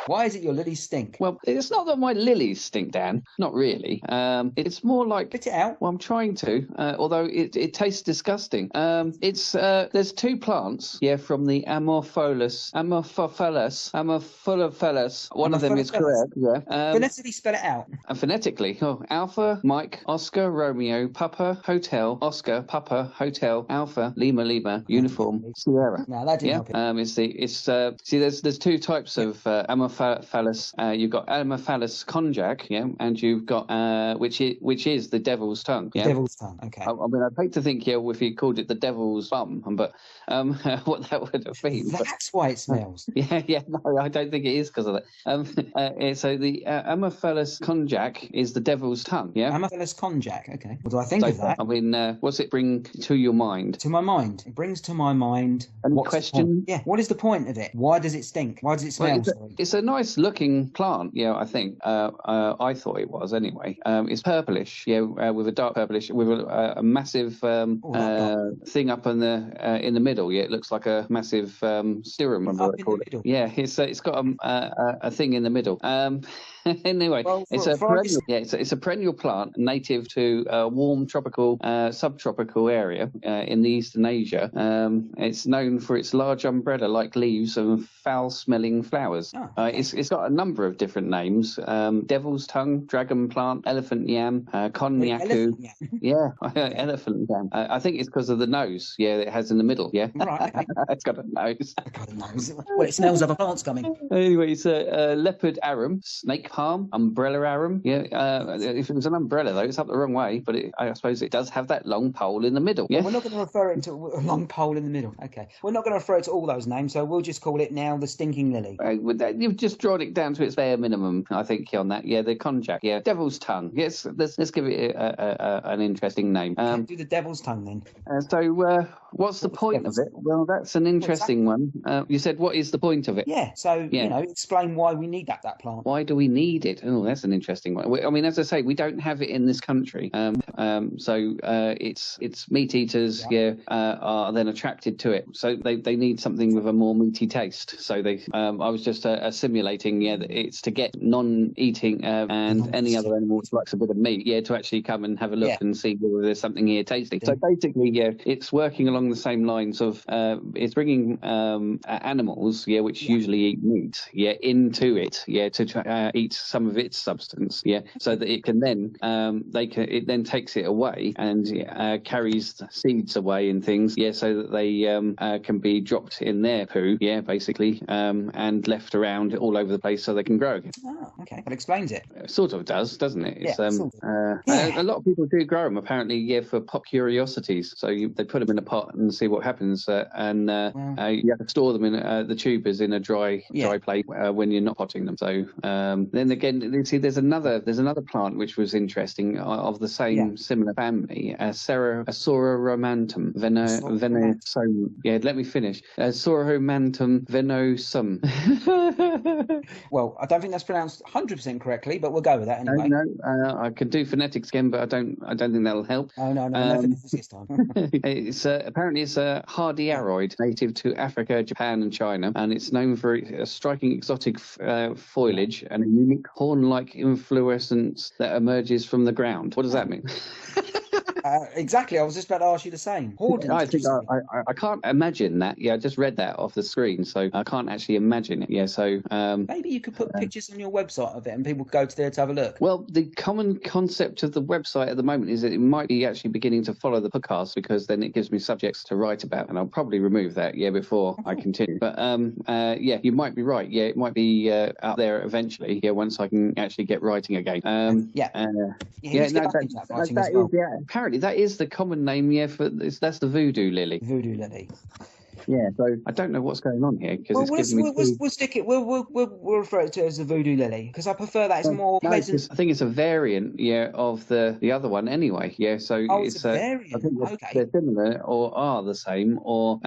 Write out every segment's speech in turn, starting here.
Why is it your lilies stink? Well, it's not that my lilies stink, Dan. Not really. It's more like... Spit it out. Well, I'm trying to, although it tastes disgusting. There's two plants, from the Amorphophilus. One of them is correct, Phonetically spell it out. Phonetically, Alpha, Mike, Oscar, Romeo, Papa, Hotel, Oscar, Papa, Hotel, Alpha, Lima, Lima, Uniform, Sierra. No, that didn't help it. There's two types of Amorphophilus. You've got Amorphophilus konjac, and you've got which is the devil's tongue. The devil's tongue. Okay. I mean, I'd hate to think, if you called it the devil's bum, but what that would have been. That's why it smells. No, I don't think it is because of that. So the Amorphophilus konjac is the devil's tongue. Amorphophilus konjac. Okay. What do I think of that? I mean, what's it bring to your mind? To my mind, it brings to my mind. Any question? Yeah. What is the point of it? Why does it stink? Why does it smell? Well, it's a nice looking plant. I think. I thought it was anyway. It's purplish. With a dark purplish, with a massive thing up in the middle. Yeah, it looks like a massive serum. Up in the middle. Yeah, it's got a thing in the middle. Anyway, it's a perennial plant native to a warm tropical, subtropical area in the Eastern Asia. It's known for its large umbrella-like leaves and foul-smelling flowers. It's got a number of different names: devil's tongue, dragon plant, elephant yam, konyaku. Elephant yam. I think it's because of the nose. It has in the middle. Right. Okay. It's got a nose. Well, it smells other plants coming. Anyway, it's a leopard arum, snake palm, umbrella arum. If it was an umbrella, though, it's up the wrong way, but I suppose it does have that long pole in the middle. Well, we're not going to refer it to a long pole in the middle. Okay. We're not going to refer it to all those names, so we'll just call it now the stinking lily. You've just drawn it down to its bare minimum, I think, on that. The konjac. Devil's tongue. Yes, let's give it an interesting name. Do the devil's tongue then. What's the point of it? Well, that's an interesting one. You said, what is the point of it? Explain why we need that plant. Why do we need it? Oh, that's an interesting one. I mean, as I say, we don't have it in this country. It's meat eaters are then attracted to it. So they need something with a more meaty taste. So I was just simulating, that it's to get non-eating and any other animal which likes a bit of meat, to actually come and have a look and see whether there's something here tasty. So basically, it's working along the same lines of it's bringing animals, which usually eat meat, into it, to eat some of its substance, so that it can then it then takes it away and carries the seeds away and things, so that they can be dropped in their poo, basically, and left around all over the place so they can grow again. Oh, okay, that explains it. Sort of does, doesn't it? It's, sort of. A lot of people do grow them apparently, for pop curiosities. So they put them in a pot and see what happens, and you have to store them in the tubers in a dry place when you're not potting them. So then again, you see, there's another plant which was interesting of the same similar family, Sororomantum venosum. Let me finish. Sororomantum venosum. Well, I don't think that's pronounced 100% correctly, but we'll go with that anyway. No, I can do phonetics again, but I don't think that'll help. Oh no phonetics this time. It's apparently it's a hardy aroid native to Africa, Japan, and China, and it's known for a striking exotic foliage and a unique horn-like inflorescence that emerges from the ground. What does that mean? Exactly. I was just about to ask you the same. I think I can't imagine that. I just read that off the screen, so I can't actually imagine it. So maybe you could put pictures on your website of it, and people could go to there to have a look. Well, the common concept of the website at the moment is that it might be actually beginning to follow the podcast, because then it gives me subjects to write about, and I'll probably remove that before I continue. But you might be right. It might be out there eventually. Once I can actually get writing again. Apparently that is the common name, for this. That's the voodoo lily. Voodoo lily. Yeah, so I don't know what's going on here, because we'll stick it. We'll refer it to as the voodoo lily, because I prefer that. It's more pleasant. I think it's a variant, of the other one anyway. So it's a variant. I think they're similar or are the same, or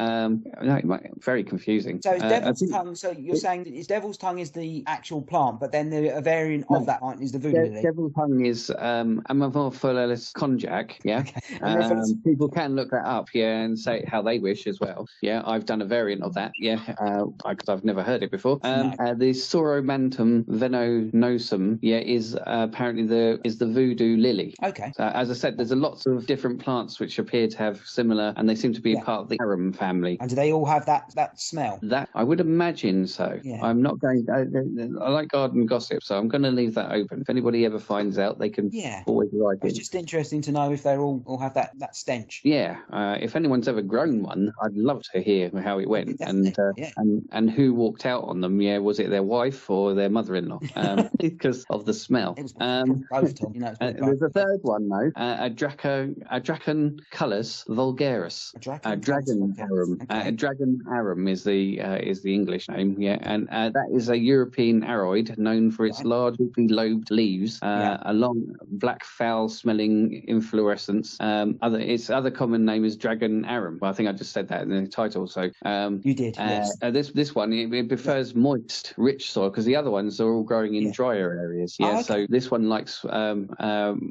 very confusing. So it's devil's tongue. So you're saying that devil's tongue is the actual plant, but then a variant of that plant is the voodoo lily. Devil's tongue is Amorphophilus konjac. Okay. People can look that up, and say how they wish as well. I've done a variant of that, because I've never heard it before. No. The Soromantum venenosum, is apparently the voodoo lily. Okay. So, as I said, there's lots of different plants which appear to have similar, and they seem to be part of the arum family. And do they all have that smell? That I would imagine so. Yeah. I'm not going. I like garden gossip, so I'm going to leave that open. If anybody ever finds out, they can always write it. It's just interesting to know if they all have that stench. Yeah. If anyone's ever grown one, I'd love to hear how it went and who walked out on them. Yeah, was it their wife or their mother-in-law? Because of the smell. It was both, Tom. There's a third one though. Draconculus vulgaris. Dragon arum. Okay. Dragon arum is the English name. Yeah, and that is a European aroid known for its large lobed leaves, a long black foul-smelling inflorescence. Its other common name is dragon arum. Well, I think I just said that in the title. So you did. Yes. This one it prefers moist, rich soil because the other ones are all growing in drier areas. Yeah. Okay. So this one likes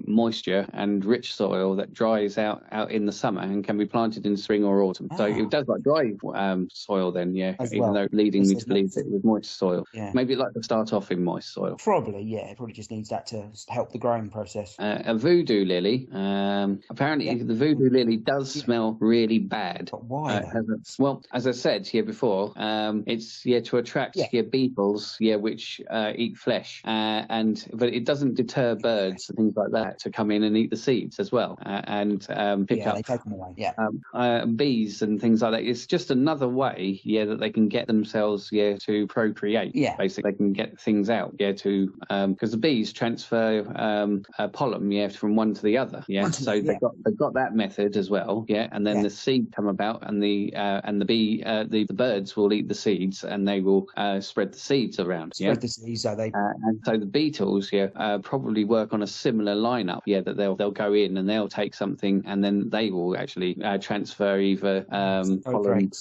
moisture and rich soil that dries out in the summer and can be planted in spring or autumn. So it does like dry soil then. Yeah. Even though leading me to believe that it was moist soil. Yeah. Maybe it'd like to start off in moist soil. Probably. Yeah. It probably just needs that to help the growing process. A voodoo lily. Apparently, the voodoo lily does smell really bad. But why? Well, as I said here before, it's to attract beetles, which eat flesh, but it doesn't deter birds and things like that to come in and eat the seeds as well, and pick up. They take them away. Bees and things like that. It's just another way, that they can get themselves, to procreate. Yeah, basically they can get things out, to because the bees transfer pollen, from one to the other. Yeah, so they've got that method as well. Yeah, and then the seed come about, and the birds will eat the seeds, and they will spread the seeds around. Spread the seeds, so they and so the beetles, probably work on a similar lineup. Yeah, that they'll go in and they'll take something, and then they will actually transfer either pollen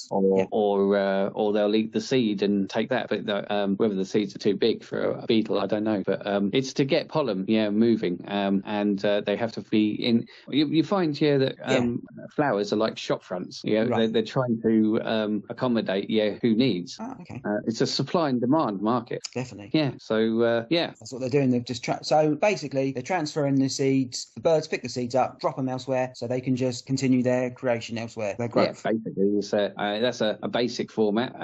or they'll eat the seed and take that. But whether the seeds are too big for a beetle, I don't know. But it's to get pollen, moving, and they have to be in. You find that flowers are like shop fronts. They're trying to accommodate who needs. Oh, okay. It's a supply and demand market. Definitely. Yeah. So that's what they're doing. They've just so basically they're transferring the seeds. The birds pick the seeds up, drop them elsewhere, so they can just continue their creation elsewhere. Their growth. Yeah, basically, that's a basic format.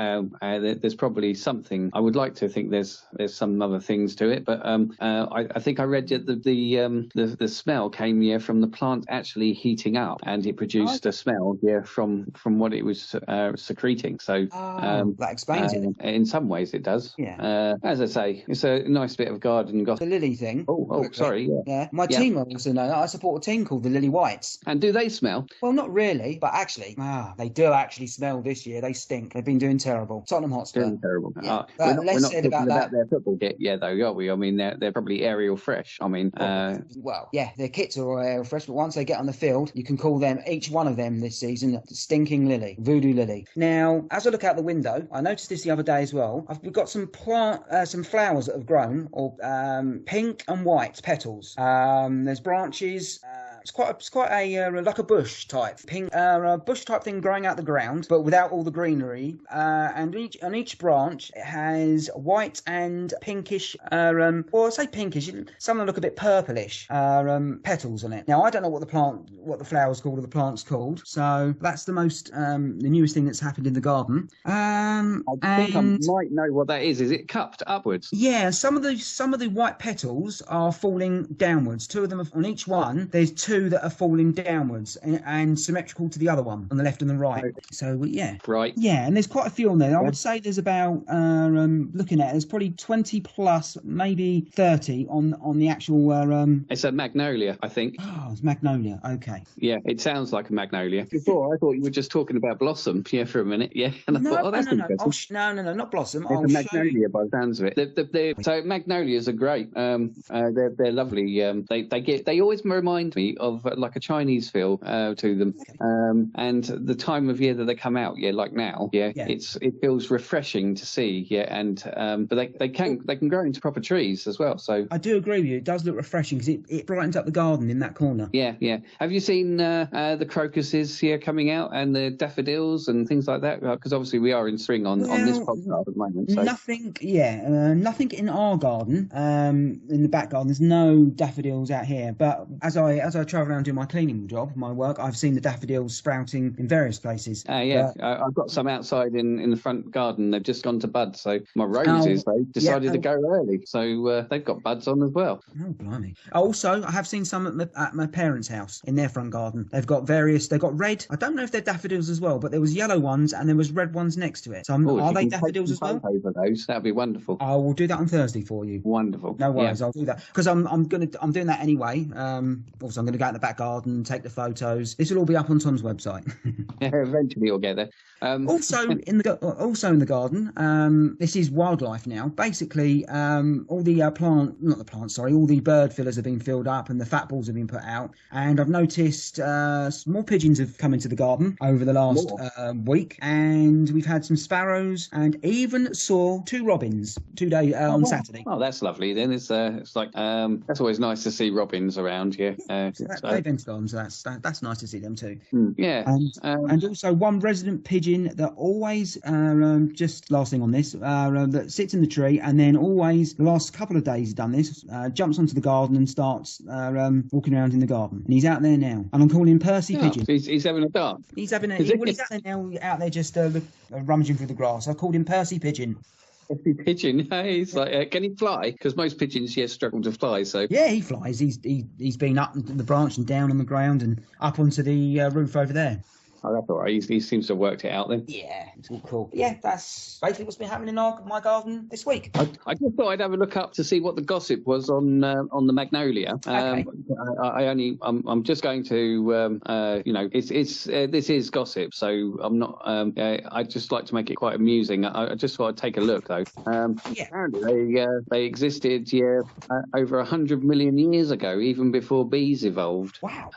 There's probably something. I would like to think there's some other things to it, but I think I read that the smell came from the plant actually heating up, and it produced a smell from what it was secreting. So that explains it. In some ways, it does. Yeah. As I say, it's a nice bit of garden gossip. The lily thing. Oh, sorry. Yeah. My team also know that. I support a team called the Lily Whites. And do they smell? Well, not really, but actually, they do actually smell this year. They stink. They've been doing terrible. Tottenham Hotspur. Doing terrible. Yeah. We're not said about that. Their football kit, though, are we? I mean, they're probably aerial fresh. I mean, their kits are aerial fresh, but once they get on the field, you can call them, each one of them this season, Stinking Lily, Voodoo Lily. Now, as I look out the window, I noticed this the other day as well. We've got some flowers that have grown, or pink and white petals. There's branches. It's quite a like a bush type pink, bush type thing growing out the ground, but without all the greenery. And on each branch it has white and pinkish. Well, I say pinkish. Some of them look a bit purplish. Petals on it. Now I don't know what the flower's called or the plant's called. So that's the newest thing that's happened in the garden. I think I might know what that is. Is it cupped upwards? Yeah, some of the white petals are falling downwards. Two of them on each one. There's two that are falling downwards and symmetrical to the other one on the left and the right. Okay. So right. Yeah, and there's quite a few on there. I would say there's about looking at it, there's probably 20 plus, maybe 30 on the actual. It's a magnolia, I think. Oh, it's magnolia. Okay. Yeah, it sounds like a magnolia. Before I thought you were just talking about blossom. Yeah, for a minute. Yeah, and I thought, that's interesting. No, not blossom. It's a magnolia by the sounds of it. So magnolias are great. They're lovely. They always remind me of like a Chinese feel to them. And the time of year that they come out, like now, it feels refreshing to see, and but they can grow into proper trees as well. So I do agree with you. It does look refreshing because it brightens up the garden in that corner. Yeah. Have you seen the crocuses here coming out and the daffodils and things like that? Because obviously we are in spring on this podcast at the moment. So. Nothing in our garden. In the back garden, there's no daffodils out here. But as I travel around doing my cleaning job, my work, I've seen the daffodils sprouting in various places. I've got some outside in the front garden. They've just gone to bud. So my roses, they decided to go early. So they've got buds on as well. Oh, blimey. Also, I have seen some at my parents' house in their front garden. They've got red. I don't know if they're daffodils as well, but there was yellow ones and there was red ones next to it. So are they daffodils as well? Over those, that'd be wonderful. I will do that on Thursday for you. Wonderful. No worries, I'll do that because I'm doing that anyway. Also, I'm going to go out in the back garden, take the photos. This will all be up on Tom's website. Eventually, you'll get there. Also in the garden, this is wildlife now. Basically, all the all the bird fillers have been filled up and the fat balls have been put out. And I've noticed more pigeons have come into the garden over the last week, and we've had some sparrows and even saw 2 robins today on Saturday. Oh, that's lovely. Then it's like that's always nice to see robins around. They've entered on, so that's nice to see them too. And also one resident pigeon that always just last thing on this that sits in the tree and then always the last couple of days he's done this jumps onto the garden and starts walking around in the garden, and he's out there now, and I'm calling him Percy Pigeon. He's having a dart. He's out there now, out there just rummaging through the grass. I called him Percy Pigeon. Pigeon, he's like, can he fly? Because most pigeons, struggle to fly. So he flies. He's been up the branch and down on the ground and up onto the roof over there. Oh, that's all right. He seems to have worked it out then. Yeah, it's all cool. Yeah, that's basically what's been happening in my garden this week. I just thought I'd have a look up to see what the gossip was on the magnolia. Okay. I'm just going to this is gossip, so I'm not. I just like to make it quite amusing. I just thought I'd take a look though. Apparently they existed over 100 million years ago, even before bees evolved. Wow.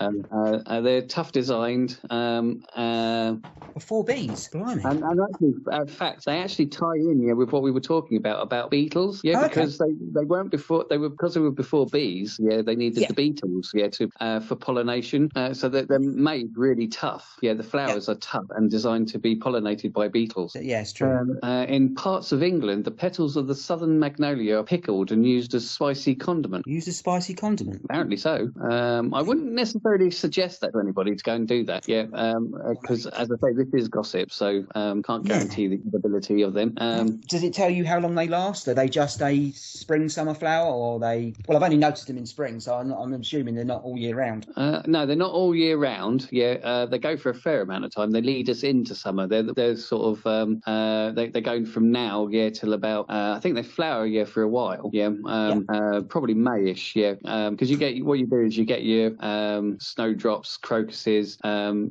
They're tough designed. Before bees, blimey. And actually, in fact, they actually tie in with what we were talking about beetles. Because they weren't before. Because they were before bees. They needed the beetles. For pollination. So that they're made really tough. The flowers are tough and designed to be pollinated by beetles. Yeah, it's true. In parts of England, the petals of the southern magnolia are pickled and used as spicy condiment. Apparently so. I wouldn't necessarily suggest that to anybody to go and do that. Because as I say, this is gossip, so can't guarantee the ability of them. Does it tell you how long they last? Are they just a spring, summer flower, or they? Well, I've only noticed them in spring, so I'm assuming they're not all year round. No, they're not all year round. They go for a fair amount of time. They lead us into summer. They're sort of they're going from now till about I think they flower for a while. Probably Mayish. Because you get your snowdrops, crocuses,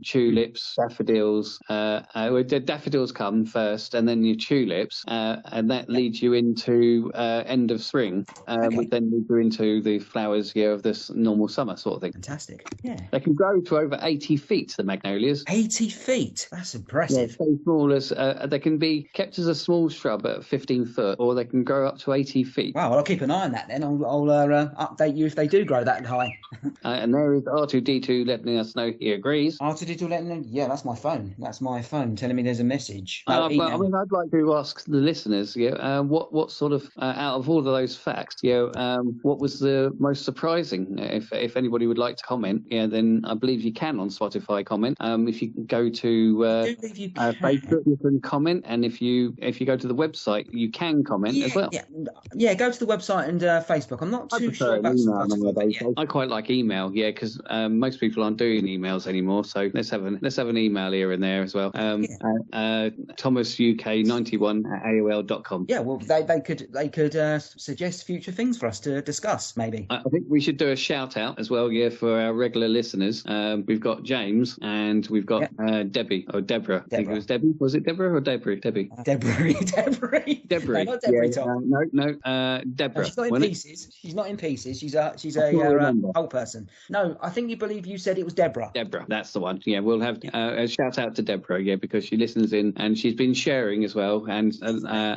tulips, daffodils. Daffodils come first, and then your tulips, and that leads you into end of spring, which then leads you into the flowers of this normal summer sort of thing. Fantastic. Yeah. They can grow to over 80 feet, the magnolias. 80 feet? That's impressive. So small as they can be kept as a small shrub at 15 foot, or they can grow up to 80 feet. Wow, well, I'll keep an eye on that then. I'll update you if they do grow that high. And there is R2D2 letting us know he agrees. R2D2 letting them, that's my phone. That's my phone telling me there's a message. But I mean, I'd like to ask the listeners, what sort of out of all of those facts, what was the most surprising? If anybody would like to comment, then I believe you can on Spotify comment. If you go to Facebook, you can comment, and if you go to the website, you can comment as well. Yeah, go to the website and Facebook. I'm not too sure about email. I quite like email, because most people aren't doing emails anymore. So let's have an email here and there. there as well. ThomasUK91@AOL.com. Yeah, well, they could suggest future things for us to discuss, maybe. I think we should do a shout out as well, for our regular listeners. We've got James and we've got Debbie or Deborah. I think it was Debbie. Was it Deborah or Deborah? Debbie. Deborah. Deborah. No, not Deborah, Tom. Deborah. She's not in pieces. She's not in pieces. She's a whole person. No, I think you said it was Deborah. Deborah, that's the one. Yeah, we'll have a shout out to Deborah, because she listens in and she's been sharing as well and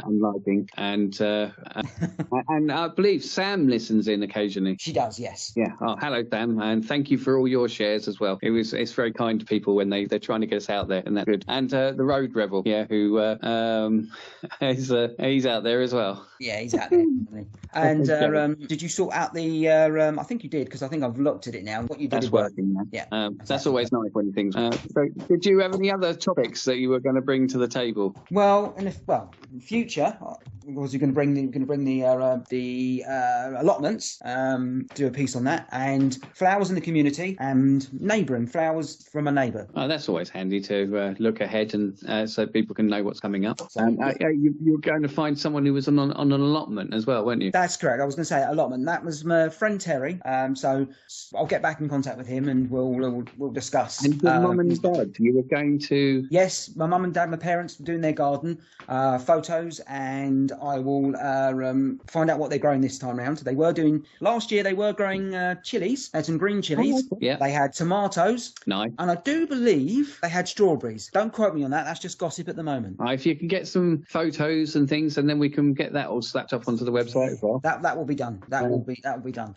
liking and and I believe Sam listens in occasionally. She does, yes. Yeah. Oh, hello, Sam, and thank you for all your shares as well. It's very kind to people when they're trying to get us out there, and that's good. And the Road Rebel, who he's out there as well. Yeah, he's out there. And did you sort out the? I think you did, because I think I've looked at it now. What you did is working. Yeah, that's always nice when things. So, did you have any other topics that you were going to bring to the table? Well, in future, was you going to bring the allotments? Do a piece on that, and flowers in the community, and neighbouring flowers from a neighbour. Oh, that's always handy to look ahead and so people can know what's coming up. So, you were going to find someone who was on an allotment as well, weren't you? That's correct. I was going to say allotment. That was my friend Terry. So I'll get back in contact with him and we'll discuss. And your mum and dad, you were going to? Yes, my mum and dad, my parents were doing their garden photos, and I will find out what they're growing this time round. Last year they were growing chilies, some green chilies. Oh, yeah. They had tomatoes. Nice. And I do believe they had strawberries. Don't quote me on that. That's just gossip at the moment. If you can get some photos and things, and then we can get that all slapped up onto the website as well. That will be done. That will be done.